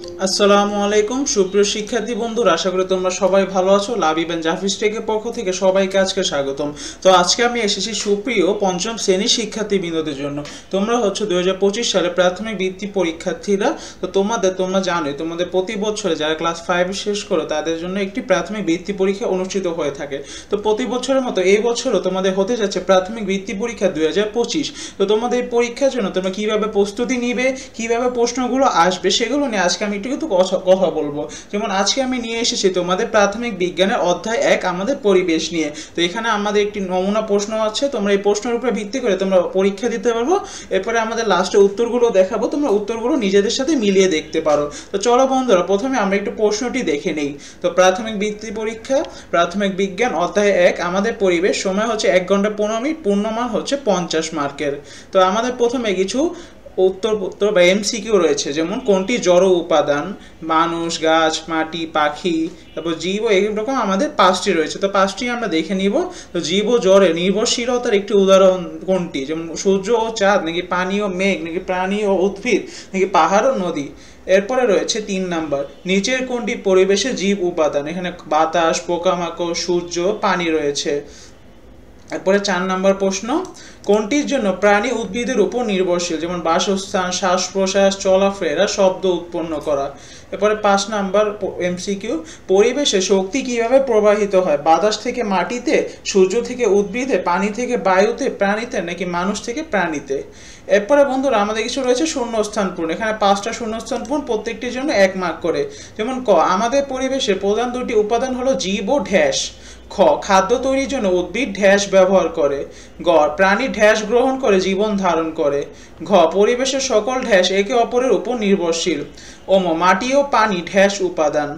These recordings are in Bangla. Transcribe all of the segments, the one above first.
আসসালামু আলাইকুম সুপ্রিয় শিক্ষার্থী বন্ধুরা, আশা করি তোমরা সবাই ভালো আছো। লাবিব এন্ড জাফিস টেকের পক্ষ থেকে সবাইকে আজকে স্বাগতম। তো আজকে আমি এসেছি সুপ্রিয় পঞ্চম শ্রেণীর শিক্ষার্থী বিনোদের জন্য। তোমরা হচ্ছে 2025 সালে প্রাথমিক বৃত্তি পরীক্ষার্থীরা। তো তোমরা জানোই তোমাদের প্রতি বছরে যারা ক্লাস 5 শেষ করো তাদের জন্য একটি প্রাথমিক বৃত্তি পরীক্ষা অনুষ্ঠিত হয়ে থাকে। তো প্রতি বছরের মতো এই বছরও তোমাদের হতে যাচ্ছে প্রাথমিক বৃত্তি পরীক্ষা 2025। তো তোমাদের এই পরীক্ষার জন্য তোমরা কিভাবে প্রস্তুতি নিবে, কিভাবে প্রশ্নগুলো আসবে, সেগুলো নিয়ে আজকে আমি একটু কথা বলবো। যেমন আজকে আমি নিয়ে এসেছি তোমাদের প্রাথমিক বিজ্ঞানের অধ্যায় 1 আমাদের পরিবেশ নিয়ে। তো এখানে আমাদের একটি নমুনা প্রশ্ন আছে, তোমরা এই প্রশ্নের উপরে ভিত্তি করে তোমরা পরীক্ষা দিতে পারবো। এরপরে আমাদের লাস্টে উত্তরগুলো দেখাবো, তোমরা উত্তরগুলো নিজেদের সাথে মিলিয়ে দেখতে পারো। তো চলো বন্ধুরা, প্রথমে আমরা একটু প্রশ্নটি দেখে নেই। তো প্রাথমিক বৃত্তি পরীক্ষা প্রাথমিক বিজ্ঞান অধ্যায় 1 আমাদের পরিবেশ, সময় হচ্ছে 1 ঘন্টা 15 মিনিট, পূর্ণমান হচ্ছে 50 মার্কের। তো আমাদের প্রথমে কিছু উত্তর বা এমসিকিউ রয়েছে, যেমন কোনটি জড় উপাদান? মানুষ, গাছ, মাটি, পাখি, তারপর জীব ও এরকম আমাদের 5টি রয়েছে। তো 5টি আমরা দেখে নিব। তো জীব ও জড়ে নির্ভরশীলতার একটি উদাহরণ কোনটি? যেমন সূর্য ও চাঁদ, নাকি পানি ও মেঘ, নাকি প্রাণী ও উদ্ভিদ, নাকি পাহাড় ও নদী। এরপরে রয়েছে 3 নাম্বার, নিচের কোনটি পরিবেশে জীব উপাদান? এখানে বাতাস, পোকামাকড়, সূর্য, পানি রয়েছে। এরপরে 4 নাম্বার প্রশ্ন, কোনটির জন্য প্রাণী উদ্ভিদের উপর নির্ভরশীল? যেমন বাসস্থান, শ্বাস প্রশ্বাস, চলাফেরা, শব্দ উৎপন্ন করা। এরপরে 5 নাম্বার এমসিকিউ, পরিবেশে শক্তি কিভাবে প্রবাহিত হয়? বাতাস থেকে মাটিতে, সূর্য থেকে উদ্ভিদে, পানি থেকে বায়ুতে, প্রাণীতে, নাকি মানুষ থেকে প্রাণীতে। এরপরে বন্ধুরা আমাদের কিছু রয়েছে শূন্যস্থান পূরণ। এখানে 5টা শূন্যস্থান পূরণ, প্রত্যেকটির জন্য 1 মার্ক করে। যেমন ক, আমাদের পরিবেশের প্রধান দুটি উপাদান হলো জীব ও ড্যাশ। খ, খাদ্য তৈরির জন্য উদ্ভিদ ড্যাশ ব্যবহার করে। গ, প্রাণী ড্যাশ গ্রহণ করে জীবন ধারণ করে। ঘ, পরিবেশের সকল ড্যাশ একে অপরের উপর নির্ভরশীল। ওম, মাটি ও পানি ড্যাশ উপাদান।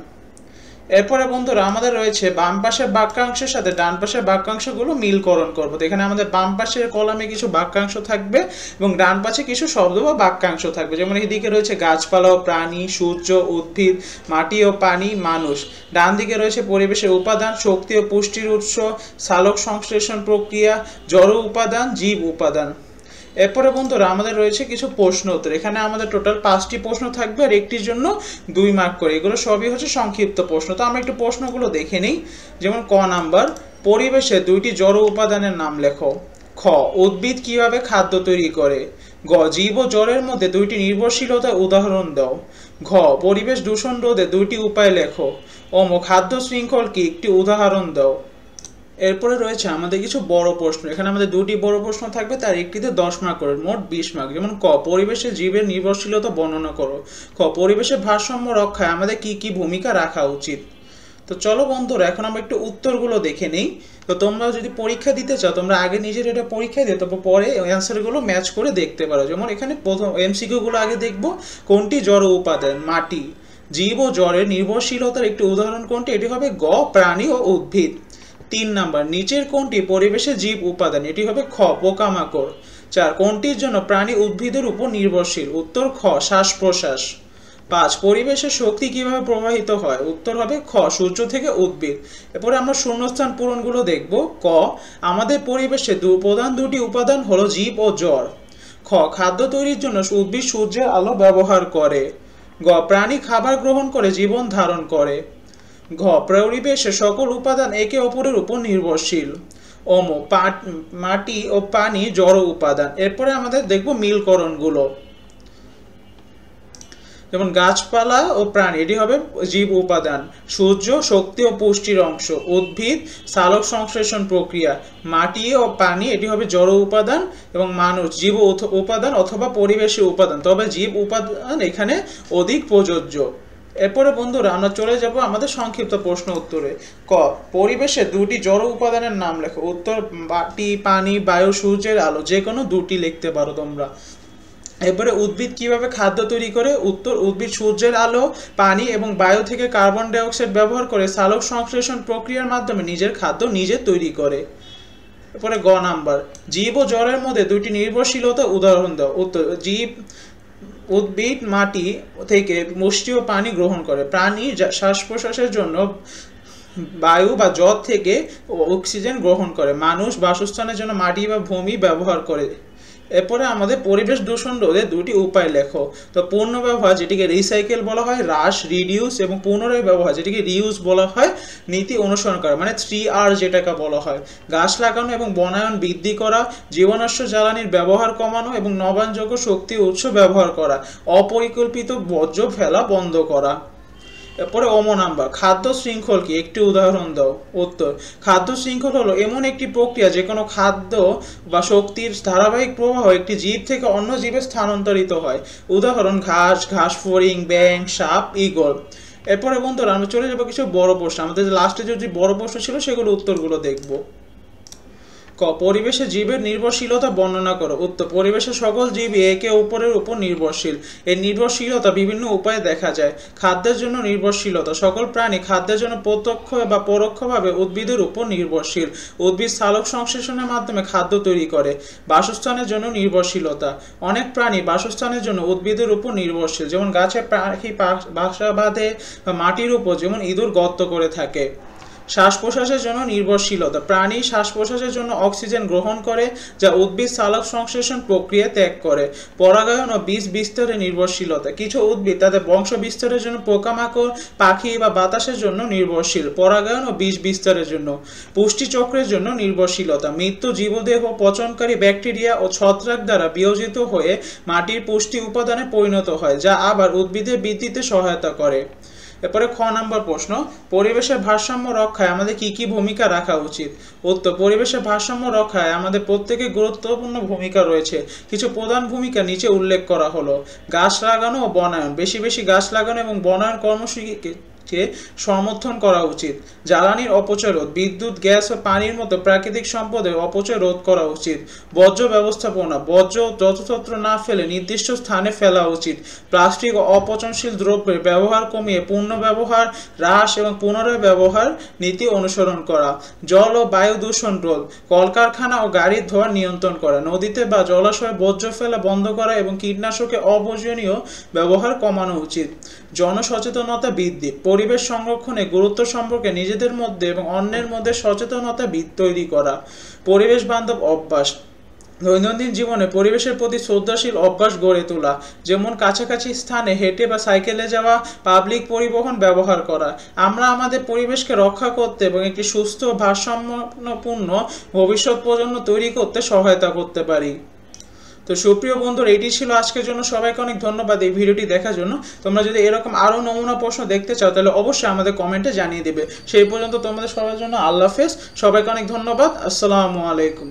এরপরে বন্ধুরা আমাদের রয়েছে বাম পাশের বাক্যাংশের সাথে ডান পাশের বাক্যাংশগুলো মিলকরণ করবো। তো এখানে আমাদের বাম পাশের কলামে কিছু বাক্যাংশ থাকবে এবং ডান পাশে কিছু শব্দ বা বাক্যাংশ থাকবে। যেমন এদিকে রয়েছে গাছপালা ও প্রাণী, সূর্য, উদ্ভিদ, মাটি ও পানি, মানুষ। ডান দিকে রয়েছে পরিবেশের উপাদান, শক্তি ও পুষ্টির উৎস, সালোক সংশ্লেষণ প্রক্রিয়া, জড় উপাদান, জীব উপাদান। এরপরে বন্ধুরা আমাদের রয়েছে কিছু প্রশ্ন উত্তর। এখানে আমাদের টোটাল 5টি প্রশ্ন থাকবে আর একটির জন্য 2 মার্ক করে। এগুলো সবই হচ্ছে সংক্ষিপ্ত প্রশ্ন। তো আমরা একটু প্রশ্নগুলো দেখে নিই। যেমন ক নাম্বার, পরিবেশে 2টি জড় উপাদানের নাম লেখো। খ, উদ্ভিদ কিভাবে খাদ্য তৈরি করে? গ, জীব ও জড়ের মধ্যে 2টি নির্ভরশীলতার উদাহরণ দাও। ঘ, পরিবেশ দূষণ রোধে 2টি উপায় লেখো। ওম, খাদ্য শৃঙ্খল কি একটি উদাহরণ দাও। এরপরে রয়েছে আমাদের কিছু বড় প্রশ্ন। এখানে আমাদের 2টি বড় প্রশ্ন থাকবে, তার একটিতে 10 মার্ক করে, মোট 20 মার্ক। যেমন ক, পরিবেশে জীবের নির্ভরশীলতা বর্ণনা করো। খ, পরিবেশের ভারসাম্য রক্ষায় আমাদের কি কি ভূমিকা রাখা উচিত। তো চলো বন্ধুরা, এখন আমরা একটু উত্তরগুলো দেখে নিই। তো তোমরা যদি পরীক্ষা দিতে চাও, তোমরা আগে নিজের এটা পরীক্ষা দিয়ে তারপর পরে অ্যান্সারগুলো ম্যাচ করে দেখতে পারো। যেমন এখানে প্রথম এমসিকিউগুলো আগে দেখবো। কোনটি জড় উপাদান? মাটি। জীব ও জড়ের নির্ভরশীলতার একটি উদাহরণ কোনটি? এটি হবে গ, প্রাণী ও উদ্ভিদ। 3 নাম্বার, নিচের কোনটি পরিবেশে জীব উপাদান? এটি হবে খ, পোকামাকড়। 4, কোনটির জন্য প্রাণী উদ্ভিদের উপর নির্ভরশীল? উত্তর খ, শ্বাস প্রশ্বাস। 5, পরিবেশের শক্তি কিভাবে প্রবাহিত হয়? উত্তর হবে খ, সূর্য থেকে উদ্ভিদ। এরপরে আমরা শূন্যস্থান পূরণগুলো দেখব। ক, আমাদের পরিবেশে প্রধান 2টি উপাদান হলো জীব ও জড়। খ, খাদ্য তৈরির জন্য উদ্ভিদ সূর্যের আলো ব্যবহার করে। গ, প্রাণী খাবার গ্রহণ করে জীবন ধারণ করে। ঘ, পরিবেশের সকল উপাদান একে অপরের উপর নির্ভরশীল। ওম, মাটি ও পানি জড় উপাদান। এরপরে আমাদের দেখব মিলকরণগুলো। যেমন গাছপালা ও প্রাণী, এটি হবে জীব উপাদান। সূর্য শক্তি ও পুষ্টির অংশ। উদ্ভিদ সালোক সংশ্লেষণ প্রক্রিয়া। মাটি ও পানি, এটি হবে জড় উপাদান। এবং মানুষ জীব উপাদান অথবা পরিবেশের উপাদান, তবে জীব উপাদান এখানে অধিক প্রযোজ্য। এরপরে বন্ধুরা আমরা চলে যাব আমাদের সংক্ষিপ্ত প্রশ্ন উত্তরে। ক, পরিবেশে 2টি জড় উপাদানের নাম লেখো। উত্তর মাটি, পানি, বায়ু, সূর্যের আলো। যে কোনো 2টি লিখতে পারো তোমরা। এরপরে উদ্ভিদ কিভাবে খাদ্য তৈরি করে? উত্তর উদ্ভিদ সূর্যের আলো, পানি এবং বায়ু থেকে কার্বন ডাই অক্সাইড ব্যবহার করে সালোক সংশ্লেষণ প্রক্রিয়ার মাধ্যমে নিজের খাদ্য নিজে তৈরি করে। এরপরে গ নাম্বার, জীব ও জড়ের মধ্যে 2টি নির্ভরশীলতা উদাহরণ দাও। উত্তর জীব উদ্ভিদ মাটি থেকে পুষ্টি ও পানি গ্রহণ করে। প্রাণী শ্বাস প্রশ্বাসের জন্য বায়ু বা জল থেকে অক্সিজেন গ্রহণ করে। মানুষ বাসস্থানের জন্য মাটি বা ভূমি ব্যবহার করে। এরপরে আমাদের পরিবেশ দূষণ রোধে দুটি উপায় লেখো। তো পূর্ণ ব্যবহার যেটিকে রিসাইকেল বলা হয়, হ্রাস রিডিউস, এবং পুনরায় ব্যবহার যেটিকে রিউজ বলা হয় নীতি অনুসরণ করা, মানে 3R যেটাকে বলা হয়। গাছ লাগানো এবং বনায়ন বৃদ্ধি করা, জীবাশ্ম জ্বালানির ব্যবহার কমানো এবং নবায়নযোগ্য শক্তি উৎস ব্যবহার করা, অপরিকল্পিত বর্জ্য ফেলা বন্ধ করা। এরপরে নাম্বার, খাদ্য শৃঙ্খল কি, একটি উদাহরণ দাও। উত্তর, খাদ্য শৃঙ্খল হলো এমন একটি প্রক্রিয়া যে কোনো খাদ্য বা শক্তির ধারাবাহিক প্রবাহ একটি জীব থেকে অন্য জীবে স্থানান্তরিত হয়। উদাহরণ ঘাস, ঘাস ফড়িং, ব্যাঙ, সাপ, ঈগল। এরপরে বন্ধুরা আমরা চলে যাবো কিছু বড় প্রশ্ন। আমাদের লাস্টে যে বড় প্রশ্ন ছিল সেগুলো উত্তরগুলো দেখবো। ক, পরিবেশে জীবের নির্ভরশীলতা বর্ণনা করো। উত্তর, পরিবেশের সকল জীবই একে অপরের উপর নির্ভরশীল। এই নির্ভরশীলতা বিভিন্ন উপায়ে দেখা যায়। খাদ্যের জন্য নির্ভরশীলতা, সকল প্রাণী খাদ্যের জন্য প্রত্যক্ষ বা পরোক্ষভাবে উদ্ভিদের উপর নির্ভরশীল। উদ্ভিদ সালোক সংশ্লেষণের মাধ্যমে খাদ্য তৈরি করে। বাসস্থানের জন্য নির্ভরশীলতা, অনেক প্রাণী বাসস্থানের জন্য উদ্ভিদের উপর নির্ভরশীল, যেমন গাছে পাখি বাসা বাঁধে বা মাটির উপর যেমন ইঁদুর গর্ত করে থাকে। শ্বাস প্রশ্বাসের জন্য নির্ভরশীলতা, প্রাণী শ্বাস প্রশ্বাসের জন্য অক্সিজেন গ্রহণ করে যা উদ্ভিদ সালোক সংশ্লেষণ প্রক্রিয়া ত্যাগ করে। পরাগায়ন ও বীজ বিস্তারে নির্ভরশীলতা, কিছু উদ্ভিদ তাদের বংশ বিস্তারের জন্য পোকামাকড়, পাখি বা বাতাসের জন্য নির্ভরশীল। পরাগায়ন ও বীজ বিস্তারের জন্য। পুষ্টি চক্রের জন্য নির্ভরশীলতা, মৃত জীবদেহ পচনকারী ব্যাকটেরিয়া ও ছত্রাক দ্বারা বিয়োজিত হয়ে মাটির পুষ্টি উপাদানে পরিণত হয়, যা আবার উদ্ভিদের বৃদ্ধিতে সহায়তা করে। এরপরে খ নাম্বার প্রশ্ন, পরিবেশের ভারসাম্য রক্ষায় আমাদের কি কি ভূমিকা রাখা উচিত। উত্তর, পরিবেশের ভারসাম্য রক্ষায় আমাদের প্রত্যেকের গুরুত্বপূর্ণ ভূমিকা রয়েছে। কিছু প্রধান ভূমিকা নিচে উল্লেখ করা হলো। গাছ লাগানো ও বনায়ন, বেশি বেশি গাছ লাগানো এবং বনায়ন কর্মসূচিকে সমর্থন করা উচিত। জ্বালানির অপচয় রোধ, বিদ্যুৎ, গ্যাস ও পানির মতো প্রাকৃতিক সম্পদের অপচয় রোধ করা উচিত। বর্জ্য ব্যবস্থাপনা, বর্জ্য যত্রতত্র না ফেলে নির্দিষ্ট স্থানে ফেলা উচিত। প্লাস্টিক ও অপচনশীল দ্রব্যের ব্যবহার কমিয়ে পূর্ণ ব্যবহার, হ্রাস এবং পুনরায় ব্যবহার নীতি অনুসরণ করা। জল ও বায়ু দূষণ রোধ, কলকারখানা ও গাড়ির ধোঁয়া নিয়ন্ত্রণ করা। নদীতে বা জলাশয়ে বর্জ্য ফেলা বন্ধ করা এবং কীটনাশকের অপ্রয়োজনীয় ব্যবহার কমানো উচিত। জনসচেতনতা বৃদ্ধি, পরিবেশ সংরক্ষণে গুরুত্ব সম্পর্কে নিজেদের মধ্যে এবং অন্যের মধ্যে সচেতনতা তৈরি করা। পরিবেশ বান্ধব অভ্যাস, দৈনন্দিন জীবনে পরিবেশের প্রতি শ্রদ্ধাশীল অভ্যাস গড়ে তোলা, যেমন কাছাকাছি স্থানে হেঁটে বা সাইকেলে যাওয়া, পাবলিক পরিবহন ব্যবহার করা। আমরা আমাদের পরিবেশকে রক্ষা করতে এবং একটি সুস্থ ভারসাম্যপূর্ণ ভবিষ্যৎ প্রজন্ম তৈরি করতে সহায়তা করতে পারি। তো সুপ্রিয় বন্ধুরা, এটি ছিল আজকের জন্য। সবাইকে অনেক ধন্যবাদ এই ভিডিওটি দেখার জন্য। তোমরা যদি এরকম আরও নমুনা প্রশ্ন দেখতে চাও তাহলে অবশ্যই আমাদের কমেন্টে জানিয়ে দেবে। সেই পর্যন্ত তোমাদের সবার জন্য আল্লাহ হাফেজ। সবাইকে অনেক ধন্যবাদ। আসসালামু আলাইকুম।